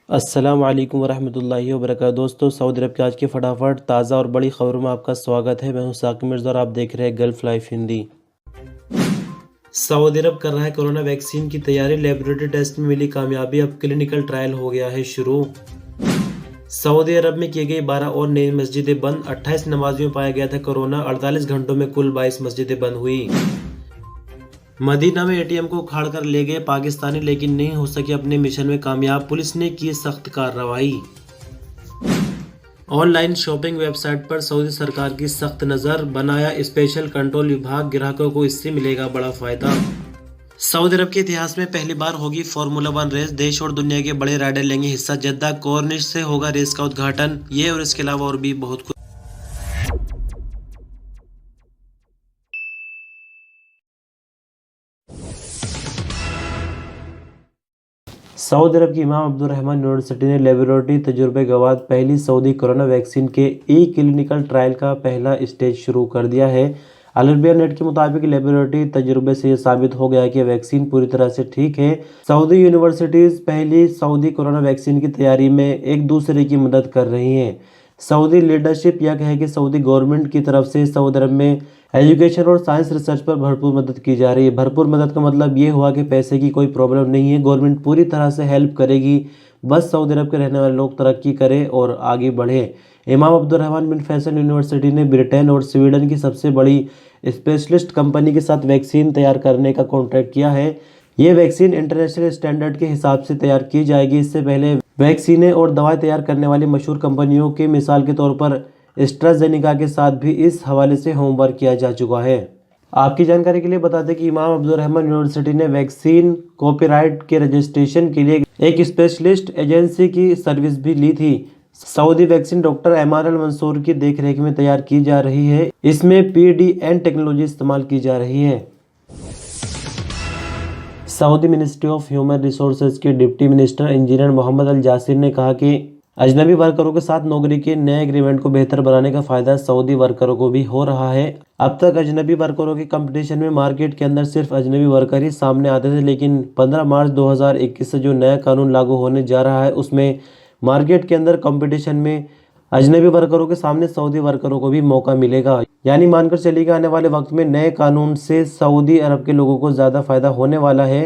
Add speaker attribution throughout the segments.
Speaker 1: अस्सलाम वालेकुम वरहमतुल्लाहि वबरकातुहू। दोस्तों, सऊदी अरब की आज की फटाफट ताज़ा और बड़ी खबरों में आपका स्वागत है। मैं हूं साकिब मिर्ज़ा और आप देख रहे हैं गल्फ लाइफ हिंदी। सऊदी अरब कर रहा है कोरोना वैक्सीन की तैयारी। लेबोरेटरी टेस्ट में मिली कामयाबी, अब क्लिनिकल ट्रायल हो गया है शुरू। सऊदी अरब में की गई 12 और नई मस्जिदें बंद। 28 नमाजियों में पाया गया था कोरोना। 48 घंटों में कुल 22 मस्जिदें बंद हुई। मदीना में एटीएम को उखाड़ कर ले गए पाकिस्तानी, लेकिन नहीं हो सके अपने मिशन में कामयाब। पुलिस ने की सख्त कार्रवाई। ऑनलाइन शॉपिंग वेबसाइट पर सऊदी सरकार की सख्त नज़र, बनाया स्पेशल कंट्रोल विभाग। ग्राहकों को इससे मिलेगा बड़ा फायदा। सऊदी अरब के इतिहास में पहली बार होगी फार्मूला 1 रेस। देश और दुनिया के बड़े राइडर लेंगे हिस्सा। जद्दा कॉर्निश से होगा रेस का उद्घाटन। ये और इसके अलावा और भी बहुत कुछ। सऊदी अरब की इमाम अब्दुर्रहमान यूनिवर्सिटी ने लेबोरेटरी तजुर्बे के बाद पहली सऊदी कोरोना वैक्सीन के क्लिनिकल ट्रायल का पहला स्टेज शुरू कर दिया है। अल अरबिया नेट के मुताबिक लेबोरेटरी तजुर्बे से यह साबित हो गया है कि वैक्सीन पूरी तरह से ठीक है। सऊदी यूनिवर्सिटीज पहली सऊदी कोरोना वैक्सीन की तैयारी में एक दूसरे की मदद कर रही हैं। सऊदी लीडरशिप यह है कि सऊदी गवर्नमेंट की तरफ से सऊदी अरब में एजुकेशन और साइंस रिसर्च पर भरपूर मदद की जा रही है। भरपूर मदद का मतलब ये हुआ कि पैसे की कोई प्रॉब्लम नहीं है। गवर्नमेंट पूरी तरह से हेल्प करेगी। बस सऊदी अरब के रहने वाले लोग तरक्की करें और आगे बढ़े। इमाम अब्दुर्रहमान बिन फैसल यूनिवर्सिटी ने ब्रिटेन और स्वीडन की सबसे बड़ी स्पेशलिस्ट कंपनी के साथ वैक्सीन तैयार करने का कॉन्ट्रैक्ट किया है। ये वैक्सीन इंटरनेशनल स्टैंडर्ड के हिसाब से तैयार की जाएगी। इससे पहले वैक्सीनें और दवाएं तैयार करने वाली मशहूर कंपनियों के मिसाल के तौर पर एस्ट्राजेनेका के साथ भी इस हवाले से होमवर्क किया जा चुका है। आपकी जानकारी के लिए बता दें कि इमाम अब्दुर्रहमान यूनिवर्सिटी ने वैक्सीन कॉपीराइट के रजिस्ट्रेशन के लिए एक स्पेशलिस्ट एजेंसी की सर्विस भी ली थी। सऊदी वैक्सीन डॉक्टर एमान अल मंसूर की देखरेख में तैयार की जा रही है। इसमें PDN टेक्नोलॉजी इस्तेमाल की जा रही है। Saudi ministry of human resources के डिप्टी मिनिस्टर इंजीनियर मोहम्मद अल जासिर ने कहा कि अजनबी वर्करों के साथ नौकरी के नए एग्रीमेंट को बेहतर बनाने का फायदा सऊदी वर्करों को भी हो रहा है। अब तक अजनबी वर्करों के कंपटीशन में मार्केट के अंदर सिर्फ अजनबी वर्कर ही सामने आते थे, लेकिन 15 मार्च 2021 से जो नया कानून लागू होने जा रहा है उसमें मार्केट के अंदर कंपटीशन में अजनबी वर्करों के सामने सऊदी वर्करों को भी मौका मिलेगा। यानी मानकर चलिए कि आने वाले वक्त में नए कानून से सऊदी अरब के लोगों को ज़्यादा फायदा होने वाला है।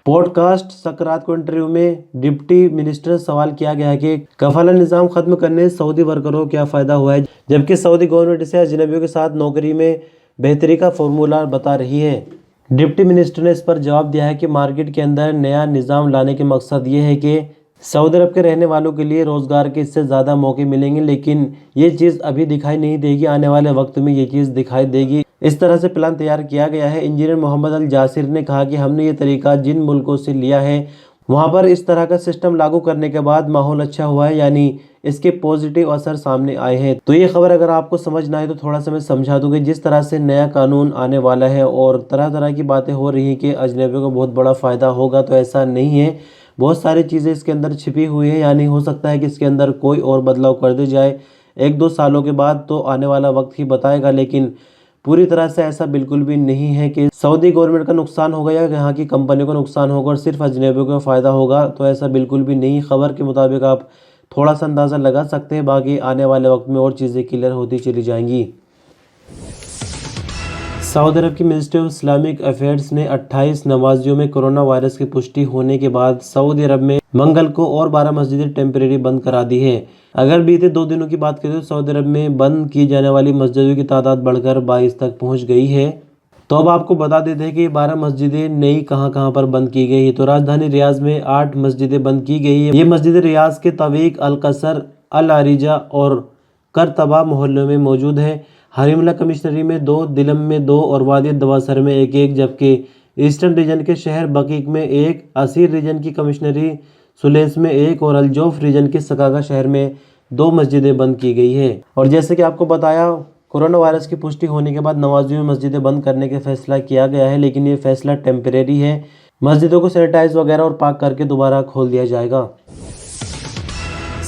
Speaker 1: पॉडकास्ट सकरात को इंटरव्यू में डिप्टी मिनिस्टर से सवाल किया गया है कि कफाला निज़ाम खत्म करने से सऊदी वर्करों को क्या फ़ायदा हुआ है, जबकि सऊदी गवर्नमेंट इसे अजनबियों के साथ नौकरी में बेहतरी का फॉर्मूला बता रही है। डिप्टी मिनिस्टर ने इस पर जवाब दिया है कि मार्केट के अंदर नया निज़ाम लाने के मकसद ये है कि सऊदी अरब के रहने वालों के लिए रोज़गार के इससे ज़्यादा मौके मिलेंगे, लेकिन ये चीज़ अभी दिखाई नहीं देगी। आने वाले वक्त में ये चीज़ दिखाई देगी। इस तरह से प्लान तैयार किया गया है। इंजीनियर मोहम्मद अल जासिर ने कहा कि हमने ये तरीका जिन मुल्कों से लिया है वहाँ पर इस तरह का सिस्टम लागू करने के बाद माहौल अच्छा हुआ है, यानी इसके पॉजिटिव असर सामने आए हैं। तो ये खबर अगर आपको समझ ना आए तो थोड़ा सा मैं समझा दूँ कि जिस तरह से नया कानून आने वाला है और तरह तरह की बातें हो रही हैं कि अजनबियों को बहुत बड़ा फ़ायदा होगा, तो ऐसा नहीं है। बहुत सारी चीज़ें इसके अंदर छिपी हुई है, यानी हो सकता है कि इसके अंदर कोई और बदलाव कर दी जाए 1-2 सालों के बाद, तो आने वाला वक्त ही बताएगा। लेकिन पूरी तरह से ऐसा बिल्कुल भी नहीं है कि सऊदी गवर्नमेंट का नुकसान होगा या यहाँ की कंपनियों का नुकसान होगा और सिर्फ अजनबियों को फ़ायदा होगा, तो ऐसा बिल्कुल भी नहीं। खबर के मुताबिक आप थोड़ा सा अंदाज़ा लगा सकते हैं, बाकी आने वाले वक्त में और चीज़ें क्लियर होती चली जाएंगी। सऊदी अरब की मिनिस्ट्री ऑफ इस्लामिक अफेयर्स ने 28 नमाजियों में कोरोना वायरस की पुष्टि होने के बाद सऊदी अरब में मंगल को और 12 मस्जिदें टेम्परेरी बंद करा दी है। अगर बीते 2 दिनों की बात करें तो सऊदी अरब में बंद की जाने वाली मस्जिदों की तादाद बढ़कर 22 तक पहुंच गई है। तो अब आपको बता देते हैं कि 12 मस्जिदें नई कहां पर बंद की गई है। तो राजधानी रियाज में 8 मस्जिदें बंद की गई है। ये मस्जिद रियाज के तवीक, अल कसर, अल आरिजा और करतबा मोहल्लों में मौजूद है। हरीमला कमिश्नरी में 2, दिलम में 2 और वादी दवासर में 1-1, जबकि ईस्टर्न रीजन के शहर बकीक में 1, असीर रीजन की कमिश्नरी सुलेस में 1 और अल-जौफ रीजन के सकागा शहर में 2 मस्जिदें बंद की गई है। और जैसे कि आपको बताया, कोरोना वायरस की पुष्टि होने के बाद नमाजियों में मस्जिदें बंद करने का फैसला किया गया है, लेकिन ये फैसला टेम्परेरी है। मस्जिदों को सैनिटाइज वगैरह और पाक करके दोबारा खोल दिया जाएगा।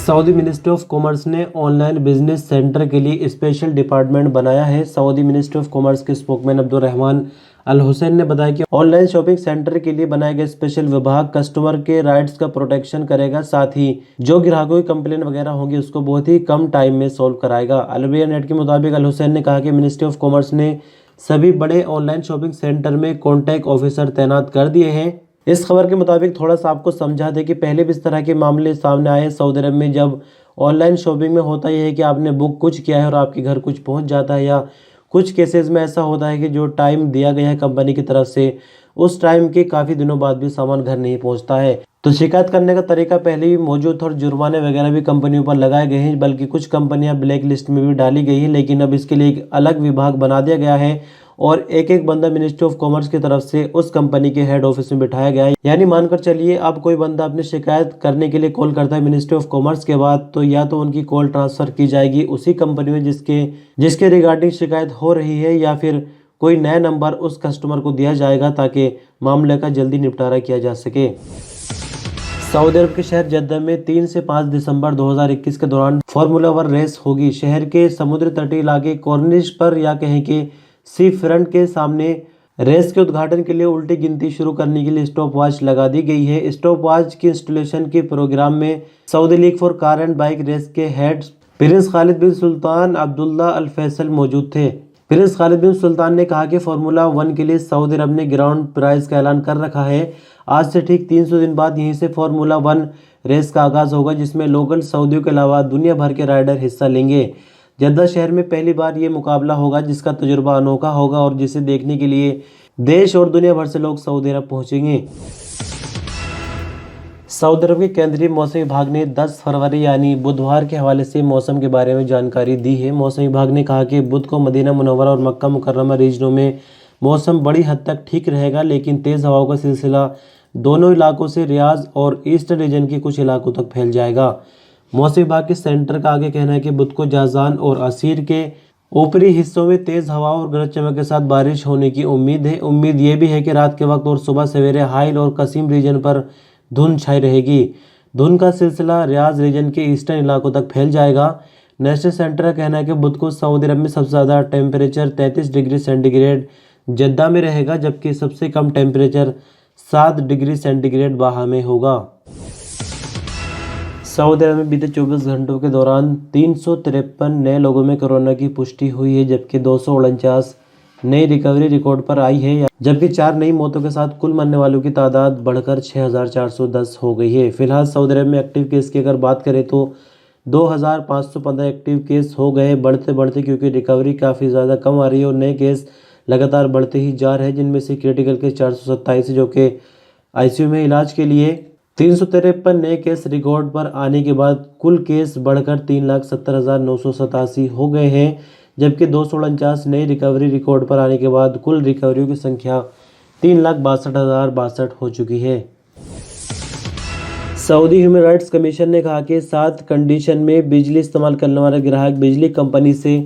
Speaker 1: सऊदी मिनिस्ट्री ऑफ कॉमर्स ने ऑनलाइन बिजनेस सेंटर के लिए स्पेशल डिपार्टमेंट बनाया है। सऊदी मिनिस्ट्री ऑफ कॉमर्स के स्पोकमैन अब्दुर्रहमान अल हुसैन ने बताया कि ऑनलाइन शॉपिंग सेंटर के लिए बनाया गया स्पेशल विभाग कस्टमर के राइट्स का प्रोटेक्शन करेगा, साथ ही जो ग्राहकों की कंप्लेन वगैरह होंगी उसको बहुत ही कम टाइम में सॉल्व कराएगा। अल अरबिया नेट के मुताबिक अल हुसैन ने कहा कि मिनिस्ट्री ऑफ कॉमर्स ने सभी बड़े ऑनलाइन शॉपिंग सेंटर में कॉन्टैक्ट ऑफिसर तैनात कर दिए हैं। इस खबर के मुताबिक थोड़ा सा आपको समझा दे कि पहले भी इस तरह के मामले सामने आए सऊदी अरब में, जब ऑनलाइन शॉपिंग में होता यह है कि आपने बुक कुछ किया है और आपके घर कुछ पहुंच जाता है, या कुछ केसेस में ऐसा होता है कि जो टाइम दिया गया है कंपनी की तरफ से उस टाइम के काफ़ी दिनों बाद भी सामान घर नहीं पहुंचता है। तो शिकायत करने का तरीका पहले भी मौजूद था और जुर्माने वगैरह भी कंपनियों पर लगाए गए हैं, बल्कि कुछ कंपनियां ब्लैक लिस्ट में भी डाली गई हैं। लेकिन अब इसके लिए एक अलग विभाग बना दिया गया है और एक एक बंदा मिनिस्ट्री ऑफ कॉमर्स की तरफ से उस कंपनी के हेड ऑफिस में बिठाया गया है। यानी मानकर चलिए अब कोई बंदा अपनी शिकायत करने के लिए कॉल करता है मिनिस्ट्री ऑफ कॉमर्स के बाद, तो या तो उनकी कॉल ट्रांसफर की जाएगी उसी कंपनी में जिसके रिगार्डिंग शिकायत हो रही है, या फिर कोई नया नंबर उस कस्टमर को दिया जाएगा ताकि मामले का जल्दी निपटारा किया जा सके। सऊदी अरब के शहर जद्दा में 3 से 5 दिसंबर 2021 के दौरान फार्मूला 1 रेस होगी। शहर के समुद्र तटीय इलाके कॉर्निश पर या कहें कि सी फ्रंट के सामने रेस के उद्घाटन के लिए उल्टी गिनती शुरू करने के लिए स्टॉप वॉच लगा दी गई है। स्टॉप वॉच की इंस्टॉलेशन के प्रोग्राम में Saudi league for car and bike race के head prince Khalid bin Sultan Abdullah al Faisal मौजूद थे। प्रिंस खालिद बिन सुल्तान ने कहा कि फार्मूला 1 के लिए सऊदी अरब ने ग्राउंड प्राइज का ऐलान कर रखा है। आज से ठीक 300 दिन बाद यहीं से फार्मूला 1 रेस का आगाज होगा, जिसमें लोकल सऊदियों के अलावा दुनिया भर के राइडर हिस्सा लेंगे। जद्दा शहर में पहली बार ये मुकाबला होगा जिसका तजुर्बा अनोखा होगा और जिसे देखने के लिए देश और दुनिया भर से लोग सऊदी अरब पहुंचेंगे। सऊदी अरब के केंद्रीय मौसम विभाग ने 10 फरवरी यानी बुधवार के हवाले से मौसम के बारे में जानकारी दी है। मौसम विभाग ने कहा कि बुध को मदीना मुनव्वरा और मक्का मुकर्रमा रीजनों में मौसम बड़ी हद तक ठीक रहेगा, लेकिन तेज़ हवाओं का सिलसिला दोनों इलाकों से रियाज और ईस्टर्न रीजन के कुछ इलाकों तक फैल जाएगा। मौसम विभाग के सेंटर का आगे कहना है कि बुध को जाजान और असीर के ऊपरी हिस्सों में तेज़ हवा और गरज चमक के साथ बारिश होने की उम्मीद है। उम्मीद ये भी है कि रात के वक्त और सुबह सवेरे हाइल और कसीम रीजन पर धुंध छाई रहेगी। धुंध का सिलसिला रियाज रीजन के ईस्टर्न इलाकों तक फैल जाएगा। नेशनल सेंटर का कहना है कि बुध को सऊदी अरब में सबसे ज़्यादा टेम्परेचर 33 डिग्री सेंटीग्रेड जद्दा में रहेगा, जबकि सबसे कम टेम्परेचर 7 डिग्री सेंटीग्रेड बाहा में होगा। सऊदी अरब में बीते 24 घंटों के दौरान 353 नए लोगों में कोरोना की पुष्टि हुई है, जबकि 249 नई रिकवरी रिकॉर्ड पर आई है, जबकि 4 नई मौतों के साथ कुल मरने वालों की तादाद बढ़कर 6410 हो गई है। फिलहाल सऊदी अरब में एक्टिव केस की अगर बात करें तो 2515 एक्टिव केस हो गए, बढ़ते बढ़ते क्योंकि रिकवरी काफ़ी ज़्यादा कम आ रही है और नए केस लगातार बढ़ते ही जा रहे हैं, जिनमें से क्रिटिकल केस 427 जो कि आईसीयू में इलाज के लिए 353 नए केस रिकॉर्ड पर आने के बाद कुल केस बढ़कर 3,70,987 हो गए हैं, जबकि 249 नई रिकवरी रिकॉर्ड पर आने के बाद कुल रिकवरियों की संख्या 3,62,062 हो चुकी है। सऊदी ह्यूमन राइट्स कमीशन ने कहा कि 7 कंडीशन में बिजली इस्तेमाल करने वाला ग्राहक बिजली कंपनी से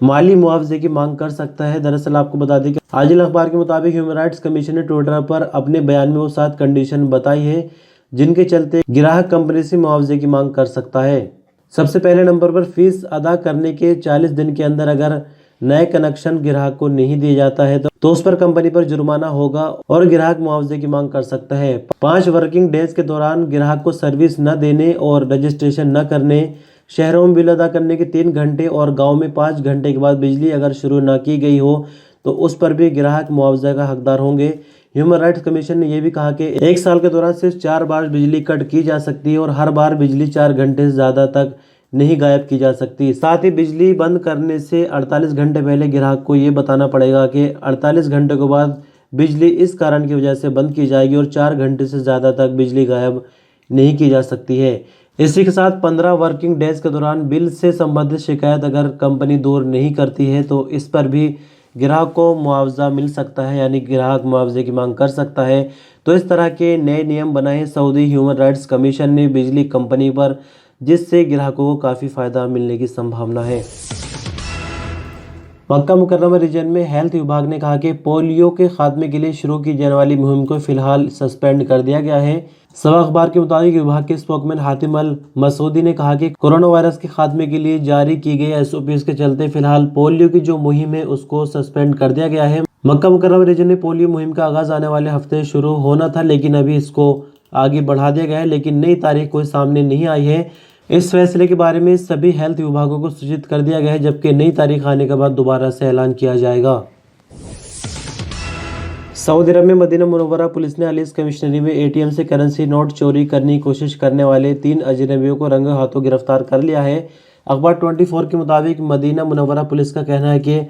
Speaker 1: माली मुआवजे की मांग कर सकता है। दरअसल आपको बता दें कि आजिल अखबार के मुताबिक ह्यूमन राइट्स कमीशन ने ट्विटर पर अपने बयान में वो 7 कंडीशन बताई है जिनके चलते ग्राहक कंपनी से मुआवजे की मांग कर सकता है। सबसे पहले नंबर पर फीस अदा करने के 40 दिन के अंदर अगर नए कनेक्शन ग्राहक को नहीं दिया जाता है तो उस पर कंपनी पर जुर्माना होगा और ग्राहक मुआवजे की मांग कर सकता है। 5 वर्किंग डेज के दौरान ग्राहक को सर्विस न देने और रजिस्ट्रेशन न करने, शहरों में बिल अदा करने के 3 घंटे और गाँव में 5 घंटे के बाद बिजली अगर शुरू न की गई हो तो उस पर भी ग्राहक मुआवजा का हकदार होंगे। ह्यूमन राइट्स कमीशन ने यह भी कहा कि 1 साल के दौरान सिर्फ 4 बार बिजली कट की जा सकती है और हर बार बिजली 4 घंटे से ज़्यादा तक नहीं गायब की जा सकती। साथ ही बिजली बंद करने से 48 घंटे पहले ग्राहक को ये बताना पड़ेगा कि 48 घंटे के बाद बिजली इस कारण की वजह से बंद की जाएगी और 4 घंटे से ज़्यादा तक बिजली गायब नहीं की जा सकती है। इसी के साथ 15 वर्किंग डेज के दौरान बिल से संबंधित शिकायत अगर कंपनी दूर नहीं करती है तो इस पर भी ग्राहक को मुआवजा मिल सकता है, यानी ग्राहक मुआवजे की मांग कर सकता है। तो इस तरह के नए नियम बनाए हैं सऊदी ह्यूमन राइट्स कमीशन ने बिजली कंपनी पर, जिससे ग्राहकों को काफ़ी फ़ायदा मिलने की संभावना है। मक्का मुकर्रमा रीजन में हेल्थ विभाग ने कहा कि पोलियो के खात्मे के लिए शुरू की जाने वाली मुहिम को फिलहाल सस्पेंड कर दिया गया है। सबा अखबार के मुताबिक विभाग के स्पोकमैन हातिम अल मसूदी ने कहा कि कोरोना वायरस के खात्मे के लिए जारी की गई SOPs के चलते फिलहाल पोलियो की जो मुहिम है उसको सस्पेंड कर दिया गया है। मक्का मुकर्रमा रीजन में पोलियो मुहिम का आगाज आने वाले हफ्ते शुरू होना था, लेकिन अभी इसको आगे बढ़ा दिया गया है, लेकिन नई तारीख कोई सामने नहीं आई है। इस फैसले के बारे में सभी हेल्थ विभागों को सूचित कर दिया गया है, जबकि नई तारीख आने के बाद दोबारा से ऐलान किया जाएगा। सऊदी अरब में मदीना मुनव्वरा पुलिस ने अलीस कमिश्नरी में ATM से करेंसी नोट चोरी करने की कोशिश करने वाले 3 अजनबियों को रंगे हाथों गिरफ्तार कर लिया है। अखबार 24 के मुताबिक मदीना मुनव्वरा पुलिस का कहना है कि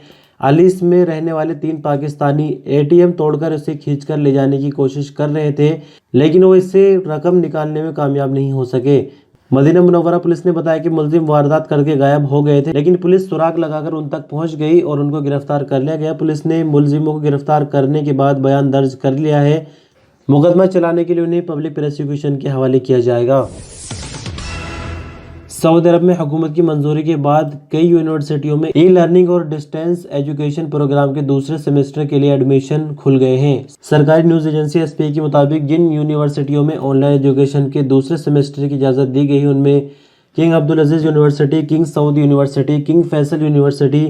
Speaker 1: अलीस में रहने वाले 3 पाकिस्तानी ATM तोड़कर उसे खींचकर ले जाने की कोशिश कर रहे थे, लेकिन वो इससे रकम निकालने में कामयाब नहीं हो सके। मदीना मुनव्वरा पुलिस ने बताया कि मुलजिम वारदात करके गायब हो गए थे, लेकिन पुलिस सुराग लगाकर उन तक पहुंच गई और उनको गिरफ्तार कर लिया गया। पुलिस ने मुलजिमों को गिरफ्तार करने के बाद बयान दर्ज कर लिया है। मुकदमा चलाने के लिए उन्हें पब्लिक प्रोसिक्यूशन के हवाले किया जाएगा। सऊदी अरब में हुकूमत की मंजूरी के बाद कई यूनिवर्सिटियों में ई-लर्निंग और डिस्टेंस एजुकेशन प्रोग्राम के दूसरे सेमेस्टर के लिए एडमिशन खुल गए हैं। सरकारी न्यूज एजेंसी SPA के मुताबिक जिन यूनिवर्सिटियों में ऑनलाइन एजुकेशन के दूसरे सेमेस्टर की इजाज़त दी गई है उनमें King Abdul Aziz University, King Saud University, King Faisal University,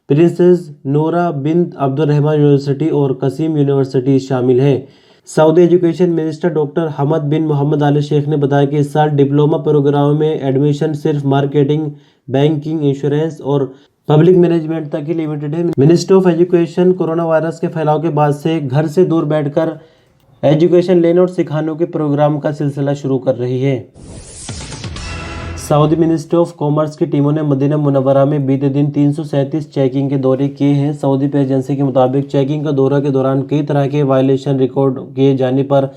Speaker 1: Princess Nora bin Abdul Rahman University और कसीम यूनिवर्सिटी शामिल है। Saudi education minister doctor Hamad bin Mohammed Al Sheikh ने बताया कि इस साल डिप्लोमा प्रोग्राम में एडमिशन सिर्फ मार्केटिंग, बैंकिंग, इंश्योरेंस और पब्लिक मैनेजमेंट तक ही लिमिटेड है। Ministry of education corona virus के फैलाव के बाद से घर से दूर बैठकर एजुकेशन लेने और सिखाने के प्रोग्राम का सिलसिला शुरू कर रही है। सऊदी मिनिस्ट्री ऑफ कॉमर्स की टीमों ने मदीना मुनव्वरा में बीते दिन 337 चेकिंग के दौरे किए हैं। सऊदी प्रेस एजेंसी के मुताबिक चेकिंग का दौरा के दौरान कई तरह के वायलेशन रिकॉर्ड किए जाने पर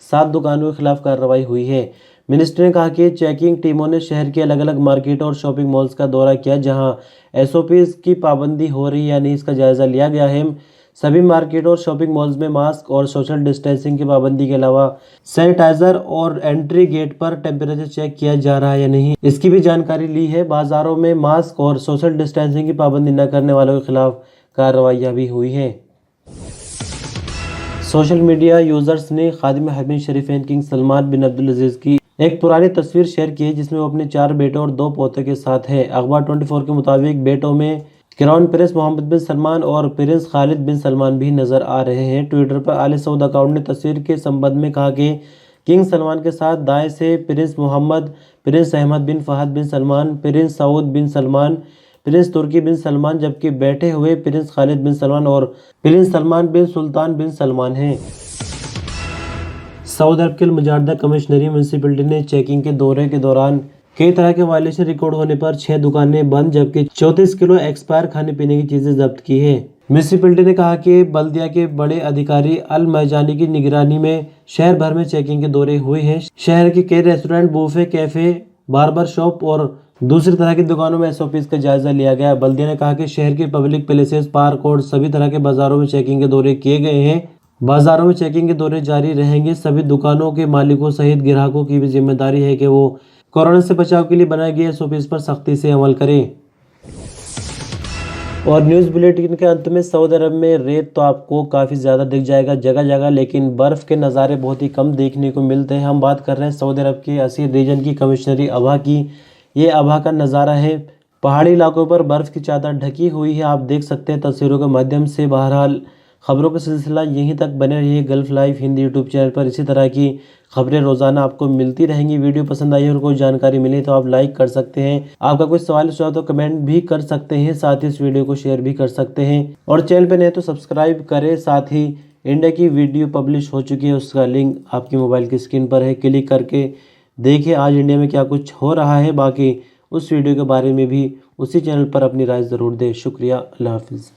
Speaker 1: 7 दुकानों के खिलाफ कार्रवाई हुई है। मिनिस्टर ने कहा कि चेकिंग टीमों ने शहर के अलग अलग मार्केट और शॉपिंग मॉल्स का दौरा किया, जहां SOPs की पाबंदी हो रही है या नहीं इसका जायजा लिया गया है। सभी मार्केट और शॉपिंग मॉल्स में मास्क और सोशल डिस्टेंसिंग की पाबंदी के अलावा सैनिटाइजर और एंट्री गेट पर टेम्परेचर चेक किया जा रहा है या नहीं इसकी भी जानकारी ली है। बाजारों में मास्क और सोशल डिस्टेंसिंग की पाबंदी न करने वालों के खिलाफ कार्रवाइयाँ भी हुई है। सोशल मीडिया यूजर्स ने खादिम हरमैन शरीफैन किंग सलमान बिन अब्दुल अजीज़ की एक पुरानी तस्वीर शेयर की है, जिसमें वो अपने 4 बेटों और 2 पोते के साथ है। अखबार 24 के मुताबिक बेटों में क्राउन प्रिंस मोहम्मद बिन सलमान और प्रिंस खालिद बिन सलमान भी नजर आ रहे हैं। ट्विटर पर आले सऊद अकाउंट ने तस्वीर के संबंध में कहा कि किंग सलमान के साथ दाएं से प्रिंस मोहम्मद, प्रिंस अहमद बिन फहद बिन सलमान, प्रिंस सऊद बिन सलमान, प्रिंस तुर्की बिन सलमान, जबकि बैठे हुए प्रिंस खालिद बिन सलमान और प्रिंस सलमान बिन सुल्तान बिन सलमान हैं। सऊदी अरब के मुजारदा कमिश्नरी म्यूनिसिपैलिटी ने चेकिंग के दौरे के दौरान कई तरह के वायलेशन रिकॉर्ड होने पर 6 दुकानें बंद, जबकि 34 किलो एक्सपायर खाने पीने की चीजें जब्त की है। म्यूनिसिपैलिटी ने कहा कि बल्दिया के बड़े अधिकारी अल मैजानी की निगरानी में शहर भर में चेकिंग के दौरे हुए हैं। शहर के कई restaurant, buffet, cafe, barber shop और दूसरी तरह की दुकानों में SOPs का जायजा लिया गया। बल्दिया ने कहा कि शहर के पब्लिक प्लेसेस, पार्क और सभी तरह के बाजारों में चेकिंग के दौरे किए गए हैं। बाजारों में चेकिंग के दौरे जारी रहेंगे। सभी दुकानों के मालिकों सहित ग्राहकों की भी जिम्मेदारी है कि वो कोरोना से बचाव के लिए बनाए गए SOPs पर सख्ती से अमल करें। और न्यूज़ बुलेटिन के अंत में सऊदी अरब में रेत तो आपको काफ़ी ज़्यादा दिख जाएगा जगह जगह, लेकिन बर्फ़ के नज़ारे बहुत ही कम देखने को मिलते हैं। हम बात कर रहे हैं सऊदी अरब के असीर रीजन की कमिश्नरी अबहा की। ये अबहा का नज़ारा है। पहाड़ी इलाकों पर बर्फ़ की चादर ढकी हुई है, आप देख सकते हैं तस्वीरों के माध्यम से। बहरहाल खबरों का सिलसिला यहीं तक बने रहिए gulf live Hindi YouTube channel पर। इसी तरह की खबरें रोजाना आपको मिलती रहेंगी। वीडियो पसंद आई और कोई जानकारी मिली तो आप लाइक कर सकते हैं। आपका कोई सवाल सुझाव तो कमेंट भी कर सकते हैं, साथ ही इस वीडियो को शेयर भी कर सकते हैं। और चैनल पे नए तो सब्सक्राइब करें। साथ ही इंडिया की वीडियो पब्लिश हो चुकी है, उसका लिंक आपकी मोबाइल की स्क्रीन पर है, क्लिक करके देखिए आज इंडिया में क्या कुछ हो रहा है। बाकी उस वीडियो के बारे में भी उसी चैनल पर अपनी राय ज़रूर दें। शुक्रिया, अल्लाह हाफिज़।